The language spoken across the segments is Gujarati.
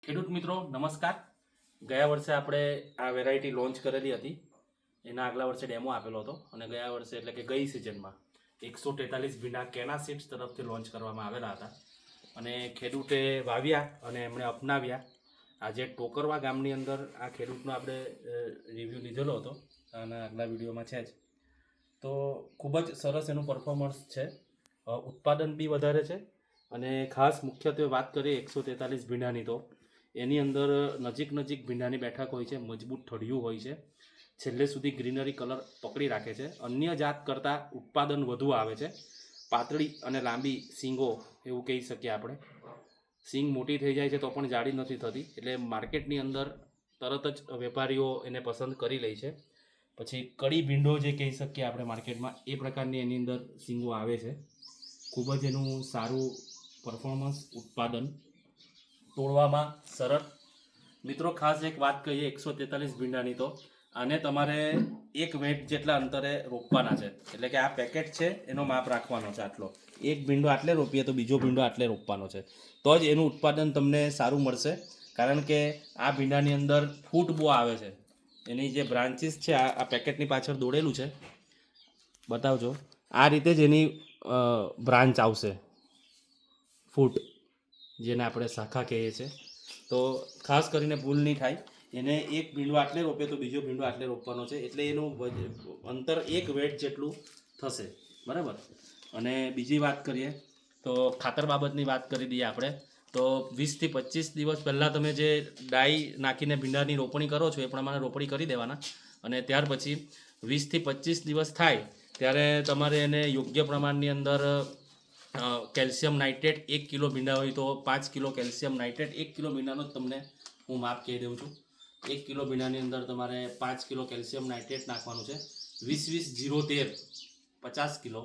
ખેડૂત મિત્રો નમસ્કાર. ગયા વર્ષે આપણે આ વેરાયટી લોન્ચ કરેલી હતી. એના આગલા વર્ષે ડેમો આપેલો હતો અને ગયા વર્ષે એટલે કે ગઈ સિઝનમાં 143 ભીંડા કેના સીડ્સ તરફથી લોન્ચ કરવામાં આવેલા હતા અને ખેડૂતે વાવ્યા અને એમણે અપનાવ્યા. આજે ટોકરવા ગામની અંદર આ ખેડૂતનો આપણે રિવ્યૂ લીધેલો હતો અને આગલા વિડીયોમાં છે જ. તો ખૂબ જ સરસ એનું પરફોર્મન્સ છે, ઉત્પાદન બી વધારે છે અને ખાસ મુખ્યત્વે વાત કરીએ 143 ભીંડાની તો એની અંદર નજીક ભીંડાની બેઠક હોય છે, મજબૂત ઠળિયું હોય છે, છેલ્લે સુધી ગ્રીનરી કલર પકડી રાખે છે, અન્ય જાત કરતાં ઉત્પાદન વધુ આવે છે, પાતળી અને લાંબી સિંગો એવું કહી શકીએ આપણે. સિંગ મોટી થઈ જાય છે તો પણ જાડી નથી થતી, એટલે માર્કેટની અંદર તરત જ વેપારીઓ એને પસંદ કરી લે છે. પછી કડી ભીંડો જે કહી શકીએ આપણે માર્કેટમાં, એ પ્રકારની એની અંદર સિંગો આવે છે. ખૂબ જ એનું સારું પરફોર્મન્સ, ઉત્પાદન, તોડવામાં સરળ. મિત્રો ખાસ એક વાત કહીએ 143 ભીંડાની તો આને તમારે એક વેટ જેટલા અંતરે રોપવાના છે. એટલે કે આ પેકેટ છે એનો માપ રાખવાનો છે આટલો, એક ભીંડો આટલે રોપીએ તો બીજો ભીંડો આટલે રોપવાનો છે, તો જ એનું ઉત્પાદન તમને સારું મળશે. કારણ કે આ ભીંડાની અંદર ફૂટ બહુ આવે છે. એની જે બ્રાન્ચીસ છે આ પેકેટની પાછળ દોડેલું છે, બતાવજો. આ રીતે જ એની બ્રાન્ચ આવશે, ફૂટ જેને આપણે શાખા કહીએ છીએ. તો ખાસ કરીને ભૂલ નહીં થાય. એને એક ભીંડો આટલે રોપે તો બીજો ભીંડો આટલે રોપવાનો છે, એટલે એનું અંતર એક વેટ જેટલું થશે, બરાબર. અને બીજી વાત કરીએ તો ખાતર બાબતની વાત કરી દઈએ આપણે. તો 20 થી 25 દિવસ પહેલાં તમે જે ડાઈ નાખીને ભીંડાની રોપણી કરો છો એ પ્રમાણે રોપણી કરી દેવાના. અને ત્યાર પછી 20 થી 25 દિવસ થાય ત્યારે તમારે એને યોગ્ય પ્રમાણની અંદર કેલ્શિયમ નાઇટ્રેટ 1 કિલો ભીંડા હોય તો 5 કિલો કેલ્શિયમ નાઇટ્રેટ, 1 કિલો ભીંડાનો જ તમને હું માપ કહી દઉં છું. 1 કિલો ભીંડાની અંદર તમારે 5 કિલો કેલ્શિયમ નાઇટ્રેટ નાખવાનું છે. 20-20-0-13 50 કિલો.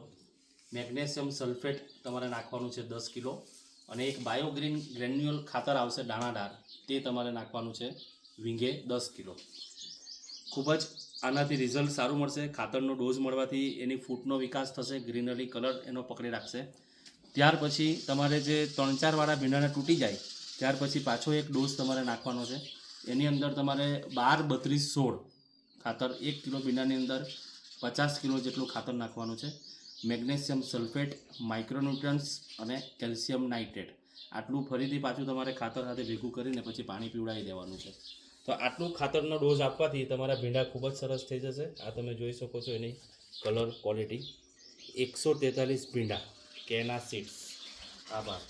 મેગ્નેશિયમ સલ્ફેટ તમારે નાખવાનું છે 10 કિલો. અને એક બાયોગ્રીન ગ્રેન્યુઅલ ખાતર આવશે દાણાદાર, તે તમારે નાખવાનું છે વીંગે 10 કિલો. ખૂબ જ આનાથી રિઝલ્ટ સારું મળશે. ખાતરનો ડોઝ મળવાથી એની ફૂટનો વિકાસ થશે, ગ્રીનરી કલર એનો પકડી રાખશે. ત્યાર પછી તમારે જે 3-4 વાળા ભીંડાને તૂટી જાય ત્યાર પછી પાછો એક ડોઝ તમારે નાખવાનો છે. એની અંદર તમારે 12-32-16 ખાતર, 1 કિલો ભીંડાની અંદર 50 કિલો જેટલું ખાતર નાખવાનું છે. મેગ્નેશિયમ સલ્ફેટ, માઇક્રોન્યુટ્રન્સ અને કેલ્શિયમ નાઇટ્રેટ, આટલું ફરીથી પાછું તમારે ખાતર સાથે ભેગું કરીને પછી પાણી પીવડાવી દેવાનું છે. તો આટલું ખાતરનો ડોઝ આપવાથી તમારા ભીંડા ખૂબ જ સરસ થઈ જશે. આ તમે જોઈ શકો છો એની કલર ક્વોલિટી. 143 ભીંડા કેના સીડ્સ. આભાર.